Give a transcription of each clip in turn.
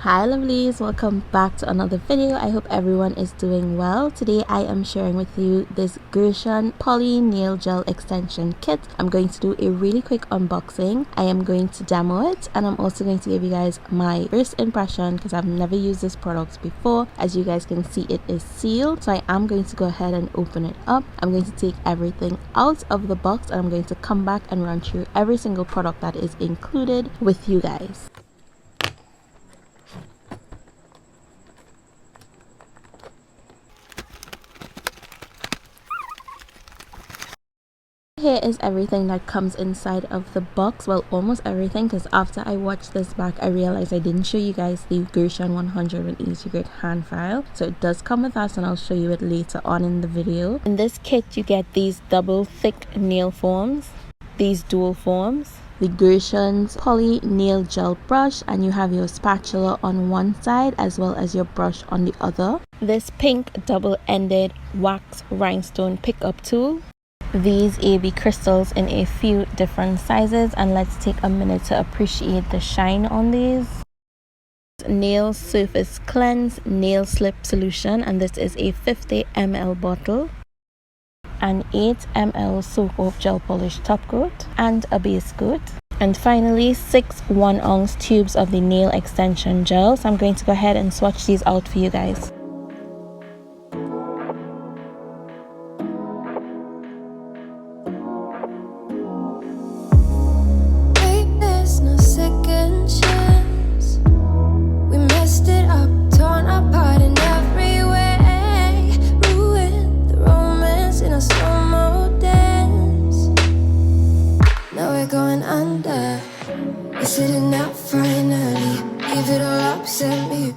Hi lovelies, welcome back to another video. I hope everyone is doing well. Today I am sharing with you this Gershion poly nail gel extension kit. I'm going to do a really quick unboxing. I am going to demo it and I'm also going to give you guys my first impression because I've never used this product before. As you guys can see, it is sealed, so I am going to go ahead and open it up. I'm going to take everything out of the box and I'm going to come back and run through every single product that is included with you guys. Here is everything that comes inside of the box. Well, almost everything, because after I watched this back I realized I didn't show you guys the Gershion 180 grit hand file, so it does come with that and I'll show you it later on in the video. In this kit you get these double thick nail forms, these dual forms, the Gershion's poly nail gel brush, and you have your spatula on one side as well as your brush on the other, this pink double-ended wax rhinestone pickup tool, these AB crystals in a few different sizes, and let's take a minute to appreciate the shine on these. Nail surface cleanse nail slip solution, and this is a 50 ml bottle, an 8 ml soak off gel polish top coat and a base coat, and finally 6 1-ounce tubes of the nail extension gel. So I'm going to go ahead and swatch these out for you guys.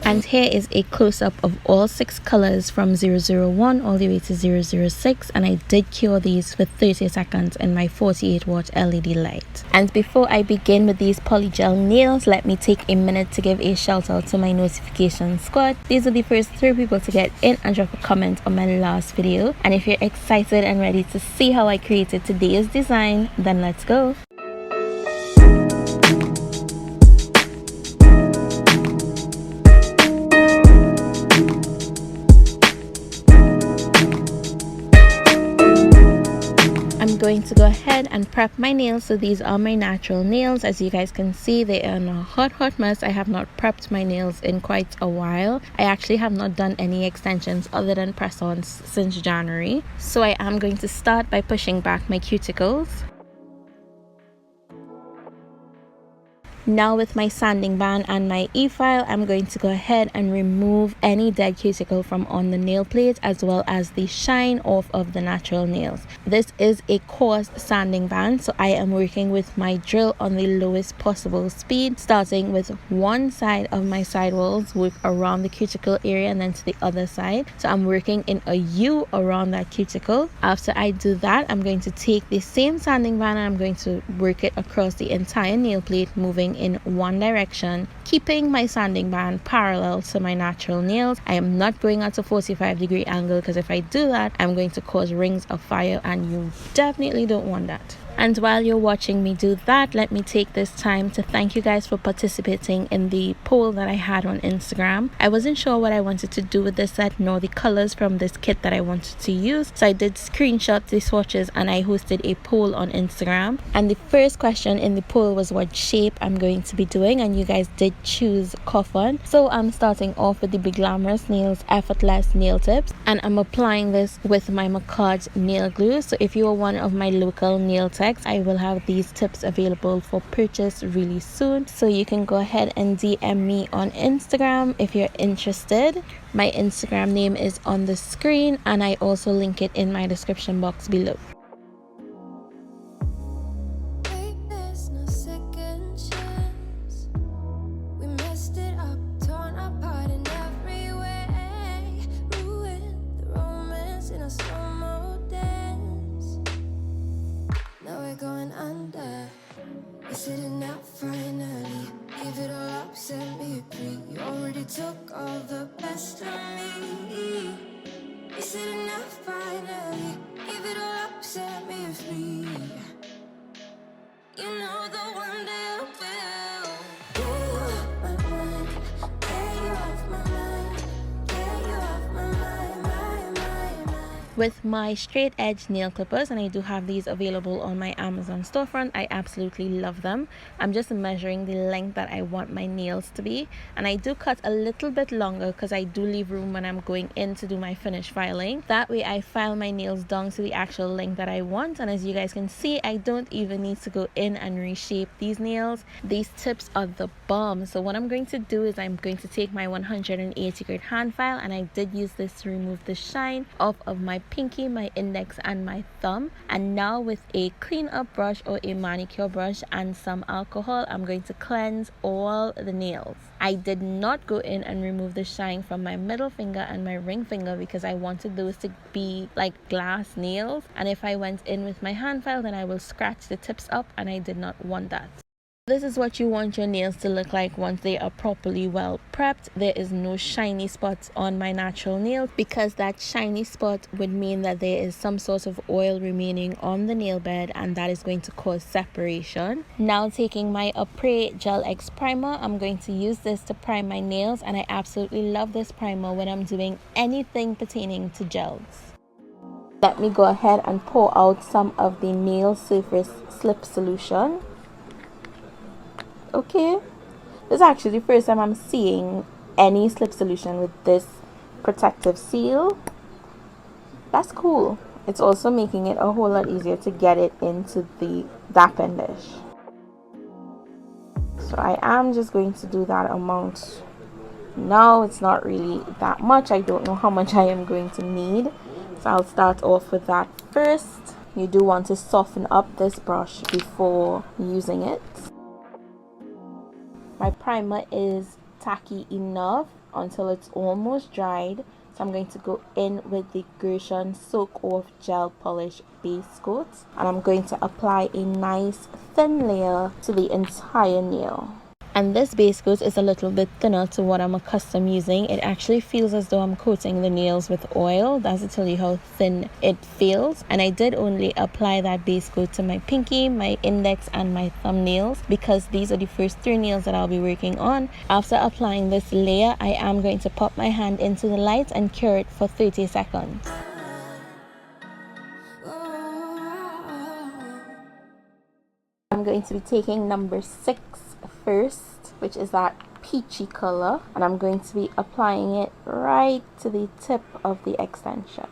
And here is a close-up of all 6 colors from 001 all the way to 006, and I did cure these for 30 seconds in my 48-watt LED light. And before I begin with these polygel nails, let me take a minute to give a shout out to my notification squad. These are the first 3 people to get in and drop a comment on my last video, and if you're excited and ready to see how I created today's design, then let's go. Going to go ahead and prep my nails. So these are my natural nails. As you guys can see, they are in a hot mess. I have not prepped my nails in quite a while. I actually have not done any extensions other than press-ons since January. So I am going to start by pushing back my cuticles. Now with my sanding band and my e-file, I'm going to go ahead and remove any dead cuticle from on the nail plate as well as the shine off of the natural nails. This is a coarse sanding band, so I am working with my drill on the lowest possible speed, starting with one side of my sidewalls, work around the cuticle area and then to the other side. So I'm working in a U around that cuticle. After I do that, I'm going to take the same sanding band and I'm going to work it across the entire nail plate, moving in one direction, keeping my sanding band parallel to my natural nails. I am not going at a 45-degree angle because if I do that, I'm going to cause rings of fire and you definitely don't want that. And while you're watching me do that, let me take this time to thank you guys for participating in the poll that I had on Instagram. I wasn't sure what I wanted to do with this set nor the colors from this kit that I wanted to use, so I did screenshot the swatches and I hosted a poll on Instagram. And the first question in the poll was what shape I'm going to be doing, and you guys did choose coffin. So I'm starting off with the BeGlamorous Nails Effortless Nail Tips, and I'm applying this with my Makartt nail glue. So if you are one of my local nail techs, I will have these tips available for purchase really soon, so you can go ahead and DM me on Instagram if you're interested. My Instagram name is on the screen and I also link it in my description box below. Sitting out finally, give it all up, set me free. You already took all the best of me. You're sitting out finally, give it all up, set me free. You know the one day I will. My mind, with my straight edge nail clippers, and I do have these available on my Amazon storefront. I absolutely love them. I'm just measuring the length that I want my nails to be, and I do cut a little bit longer because I do leave room when I'm going in to do my finish filing. That way I file my nails down to the actual length that I want, and as you guys can see, I don't even need to go in and reshape these nails. These tips are the bomb. So what I'm going to do is I'm going to take my 180 grit hand file, and I did use this to remove the shine off of my pinky, my index, and my thumb. And now with a clean up brush or a manicure brush and some alcohol, I'm going to cleanse all the nails. I did not go in and remove the shine from my middle finger and my ring finger because I wanted those to be like glass nails, and if I went in with my hand file then I will scratch the tips up, and I did not want that. This is what you want your nails to look like once they are properly well prepped. There is no shiny spots on my natural nails because that shiny spot would mean that there is some sort of oil remaining on the nail bed, and that is going to cause separation. Now taking my Opal Gel X primer, I'm going to use this to prime my nails, and I absolutely love this primer when I'm doing anything pertaining to gels. Let me go ahead and pour out some of the nail surface slip solution. Okay, this is actually the first time I'm seeing any slip solution with this protective seal. That's cool. It's also making it a whole lot easier to get it into the dampen dish. So I am just going to do that amount. Now it's not really that much. I don't know how much I am going to need, so I'll start off with that first. You do want to soften up this brush before using it. My primer is tacky enough until it's almost dried, so I'm going to go in with the Gershion Soak Off Gel Polish Base Coat, and I'm going to apply a nice thin layer to the entire nail. And this base coat is a little bit thinner to what I'm accustomed using. It actually feels as though I'm coating the nails with oil. That's to tell you how thin it feels. And I did only apply that base coat to my pinky, my index, and my thumbnails because these are the first 3 nails that I'll be working on. After applying this layer, I am going to pop my hand into the light and cure it for 30 seconds. I'm going to be taking number 6 first, which is that peachy color, and I'm going to be applying it right to the tip of the extension.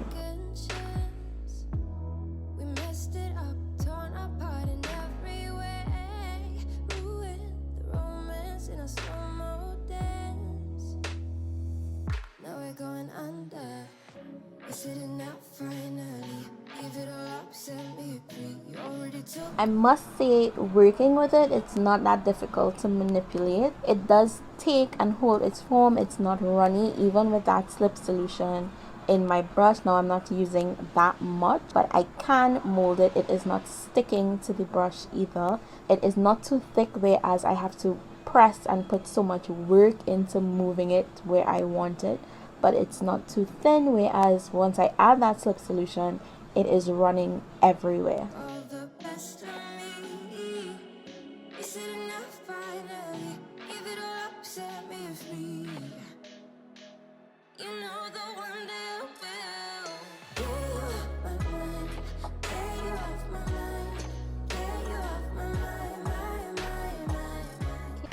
I must say, working with it, it's not that difficult to manipulate. It does take and hold its form. It's not runny, even with that slip solution in my brush. Now I'm not using that much, but I can mold it. It is not sticking to the brush either. It is not too thick, whereas I have to press and put so much work into moving it where I want it. But it's not too thin, whereas once I add that slip solution, it is running everywhere.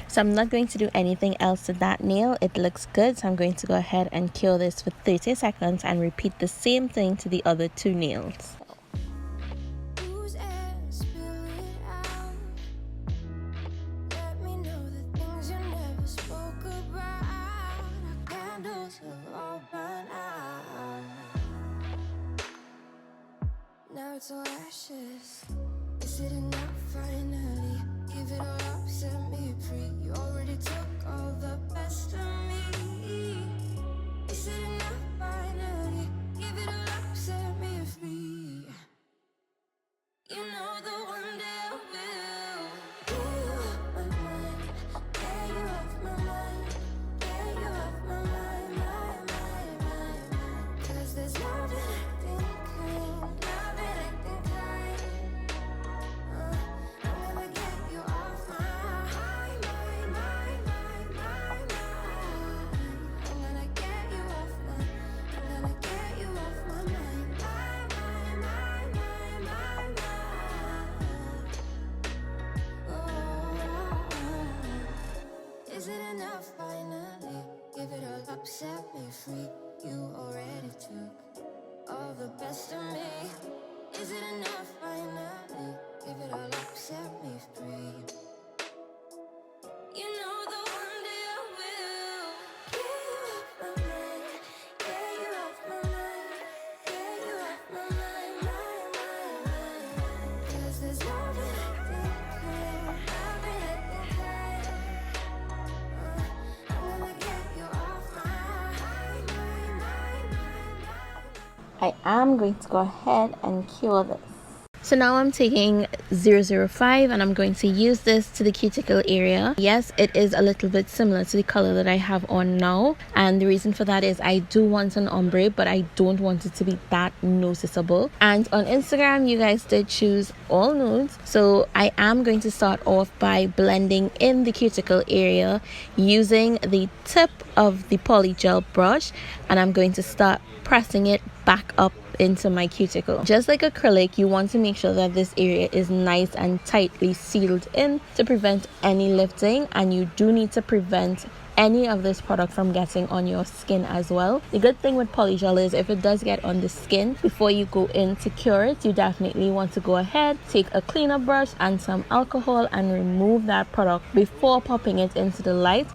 So I'm not going to do anything else to that nail. It looks good, so I'm going to go ahead and cure this for 30 seconds and repeat the same thing to the other 2 nails. Now it's all ashes. Is it enough finally? Give it all up, set me free. You already took all the best of me. Is it enough finally? Give it all up, set me free. You know the one day I will. Get you off my mind. Get you off my mind. Get you off my mind, mind. 'Cause there's love in acting clean. Love in acting kind. I'm gonna get you off my mind. Give it all up, set me free. You already took all the best of me. Is it enough finally? Give it all up, set me free. You know the one day I will get you off my mind, get you off my mind, get you off my mind, mind. 'Cause there's nothing I can clear, nothing I can hide. I'm gonna get you off my mind. I am going to go ahead and cure this. So now I'm taking 005 and I'm going to use this to the cuticle area. Yes, it is a little bit similar to the color that I have on now, and the reason for that is I do want an ombre, but I don't want it to be that noticeable. And on Instagram you guys did choose all nudes, so I am going to start off by blending in the cuticle area using the tip of the Polygel brush, and I'm going to start pressing it back up into my cuticle. Just like acrylic, you want to make sure that this area is nice and tightly sealed in to prevent any lifting, and you do need to prevent any of this product from getting on your skin as well. The good thing with Polygel is if it does get on the skin, before you go in to cure it, you definitely want to go ahead, take a cleaner brush and some alcohol and remove that product before popping it into the light.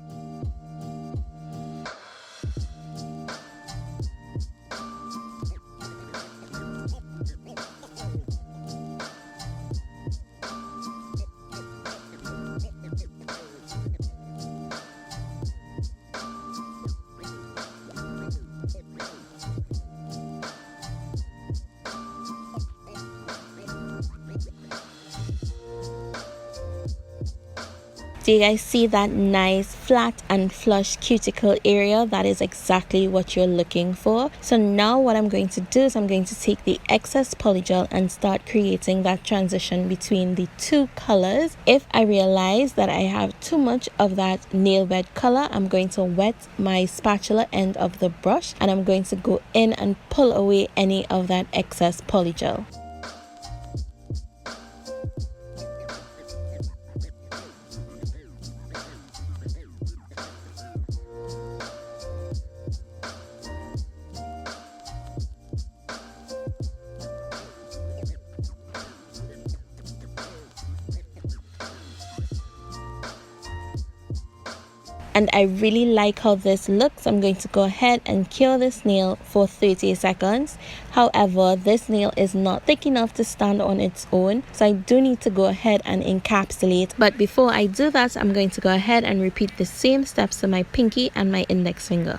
Do you guys see that nice flat and flush cuticle area? That is exactly what you're looking for. So now what I'm going to do is I'm going to take the excess polygel and start creating that transition between the two colors. If I realize that I have too much of that nail bed color, I'm going to wet my spatula end of the brush and I'm going to go in and pull away any of that excess polygel. And I really like how this looks. I'm going to go ahead and cure this nail for 30 seconds. However, this nail is not thick enough to stand on its own, so I do need to go ahead and encapsulate. But before I do that, I'm going to go ahead and repeat the same steps to my pinky and my index finger.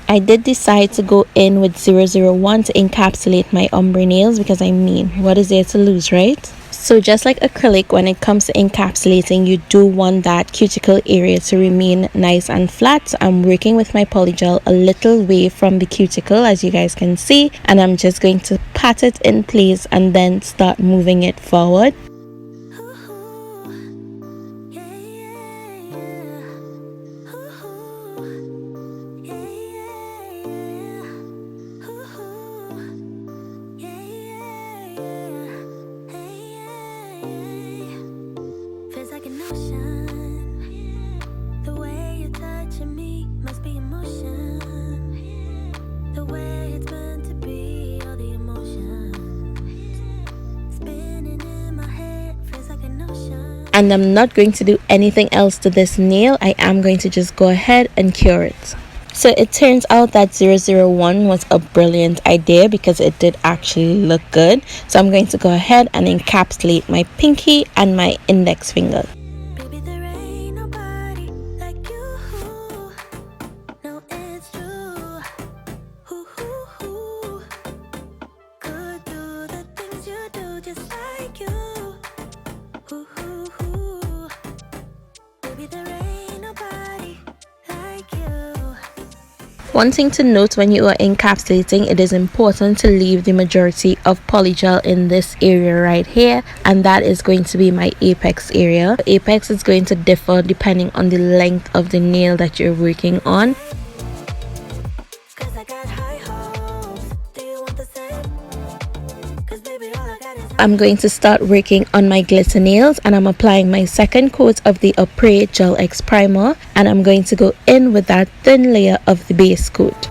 I did decide to go in with 001 to encapsulate my ombre nails because I mean, what is there to lose, right? So just like acrylic, when it comes to encapsulating, you do want that cuticle area to remain nice and flat. So I'm working with my polygel a little way from the cuticle, as you guys can see, and I'm just going to pat it in place and then start moving it forward. Ooh, yeah, ocean. The way you're touching me must be emotion. The way it's meant to be, all the emotion. Spinning in my head, feels like an ocean. And I'm not going to do anything else to this nail. I am going to just go ahead and cure it. So it turns out that 001 was a brilliant idea because it did actually look good. So I'm going to go ahead and encapsulate my pinky and my index finger. Baby, there ain't nobody like you. No, it's true. Could do the things you do just like you. Baby, there ain't nobody like you. One thing to note when you are encapsulating, it is important to leave the majority of polygel in this area right here, and that is going to be my apex area. The apex is going to differ depending on the length of the nail that you're working on. I'm going to start working on my glitter nails, and I'm applying my second coat of the Ombré Gel X Primer, and I'm going to go in with that thin layer of the base coat.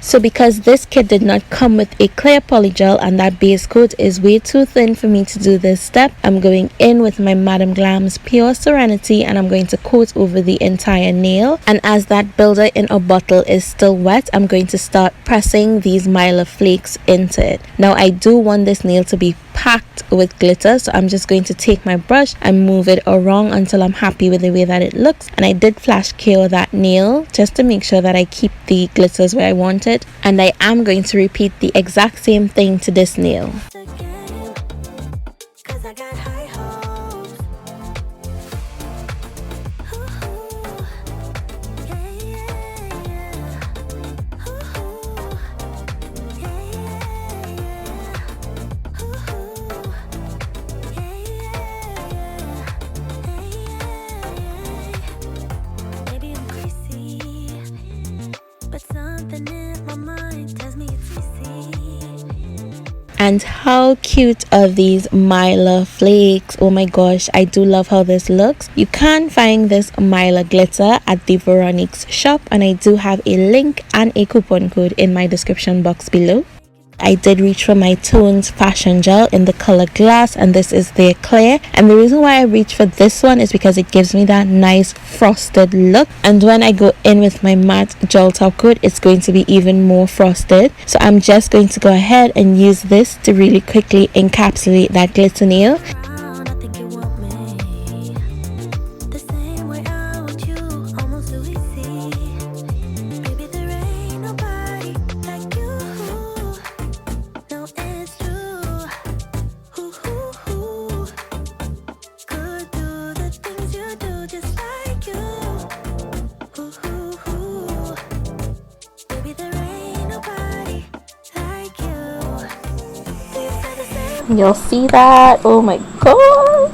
So because this kit did not come with a clear polygel and that base coat is way too thin for me to do this step, I'm going in with my Madam Glam's Pure Serenity and I'm going to coat over the entire nail. And as that builder in a bottle is still wet, I'm going to start pressing these Mylar flakes into it. Now I do want this nail to be packed with glitter, so I'm just going to take my brush and move it around until I'm happy with the way that it looks. And I did flash cure that nail just to make sure that I keep the glitters where I want it, and I am going to repeat the exact same thing to this nail. And how cute are these Mylar flakes? Oh my gosh, I do love how this looks. You can find this Mylar glitter at the Veronique's shop, and I do have a link and a coupon code in my description box below. I did reach for my Tones Fashion Gel in the color Glass, and this is their clear. And the reason why I reached for this one is because it gives me that nice frosted look, and when I go in with my matte gel top coat, it's going to be even more frosted. So I'm just going to go ahead and use this to really quickly encapsulate that glitter nail. You'll see that. Oh my god.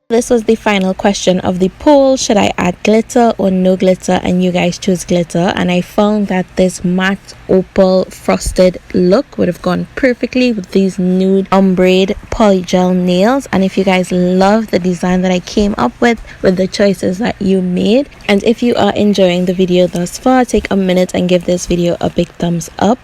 This was the final question of the poll. Should I add glitter or no glitter? And you guys chose glitter, and I found that this matte opal frosted look would have gone perfectly with these nude ombre polygel nails. And if you guys love the design that I came up with the choices that you made, and if you are enjoying the video thus far, take a minute and give this video a big thumbs up.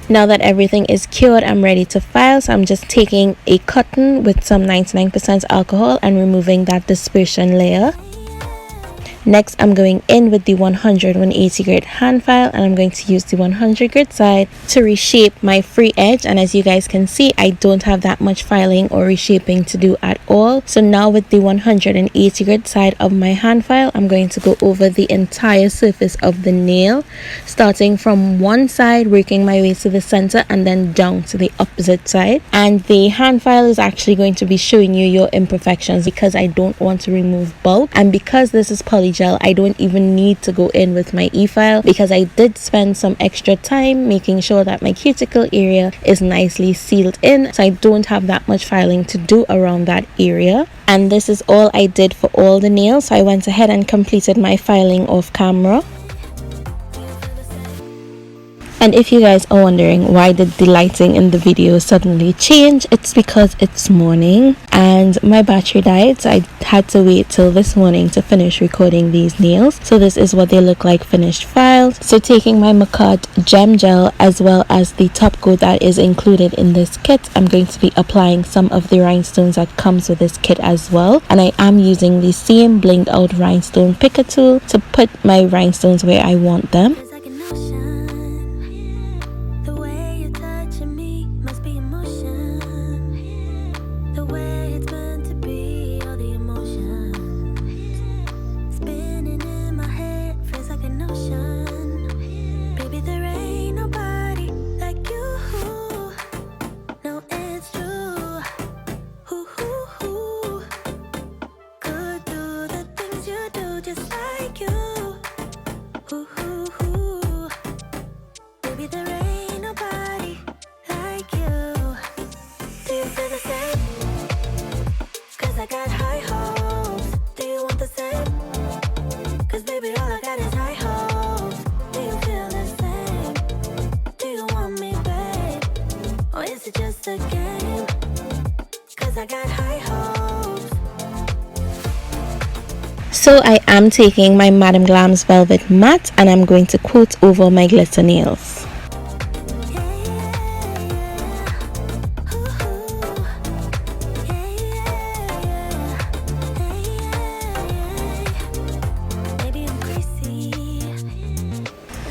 Now that everything is cured, I'm ready to file. So I'm just taking a cotton with some 99% alcohol and removing that dispersion layer. Next, I'm going in with the 180 grit hand file, and I'm going to use the 100 grit side to reshape my free edge. And as you guys can see, I don't have that much filing or reshaping to do at all. So now with the 180 grit side of my hand file, I'm going to go over the entire surface of the nail, starting from one side, working my way to the center, and then down to the opposite side. And the hand file is actually going to be showing you your imperfections because I don't want to remove bulk, and because this is polygel, I don't even need to go in with my e-file because I did spend some extra time making sure that my cuticle area is nicely sealed in, so I don't have that much filing to do around that area. And this is all I did for all the nails, so I went ahead and completed my filing off camera. And if you guys are wondering why did the lighting in the video suddenly change, it's because it's morning and my battery died, so I had to wait till this morning to finish recording these nails. So this is what they look like finished filed. So taking my Makartt gem gel as well as the top coat that is included in this kit, I'm going to be applying some of the rhinestones that comes with this kit as well. And I am using the same blinged out rhinestone picker tool to put my rhinestones where I want them. So I am taking my Madam Glam's Velvet Matte and I'm going to coat over my glitter nails.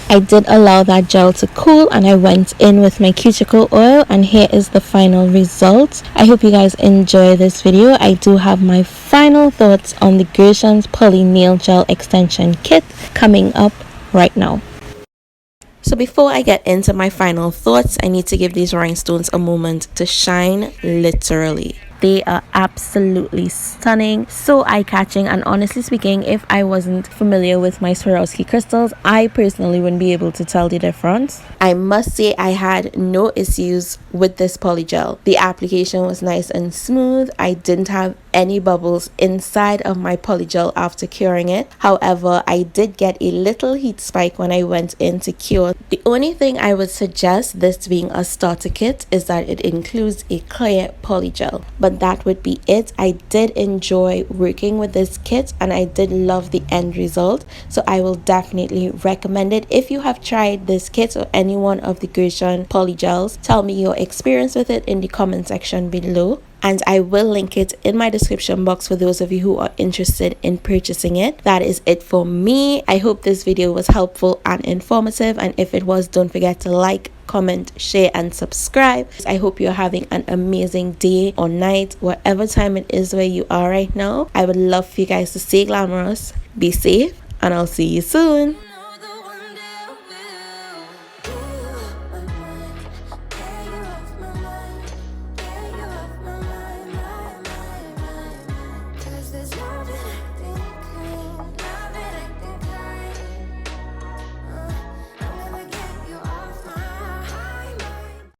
I did allow that gel to cool and I went in with my cuticle oil, and here is the final result. I hope you guys enjoy this video. I do have my final thoughts on the Gershion's Poly Nail Gel Extension Kit coming up right now. So before I get into my final thoughts, I need to give these rhinestones a moment to shine, literally. They are absolutely stunning, so eye-catching, and honestly speaking, if I wasn't familiar with my Swarovski crystals, I personally wouldn't be able to tell the difference. I must say I had no issues with this polygel. The application was nice and smooth. I didn't have any bubbles inside of my polygel after curing it. However, I did get a little heat spike when I went in to cure. The only thing I would suggest, this being a starter kit, is that it includes a clear polygel, but that would be it. I did enjoy working with this kit and I did love the end result, so I will definitely recommend it. If you have tried this kit or any one of the Gershion polygels, tell me your experience with it in the comment section below, and I will link it in my description box for those of you who are interested in purchasing it. That is it for me. I hope this video was helpful and informative, and if it was, don't forget to like, comment, share and subscribe. I hope you're having an amazing day or night, whatever time it is where you are right now. I would love for you guys to stay glamorous, be safe, and I'll see you soon.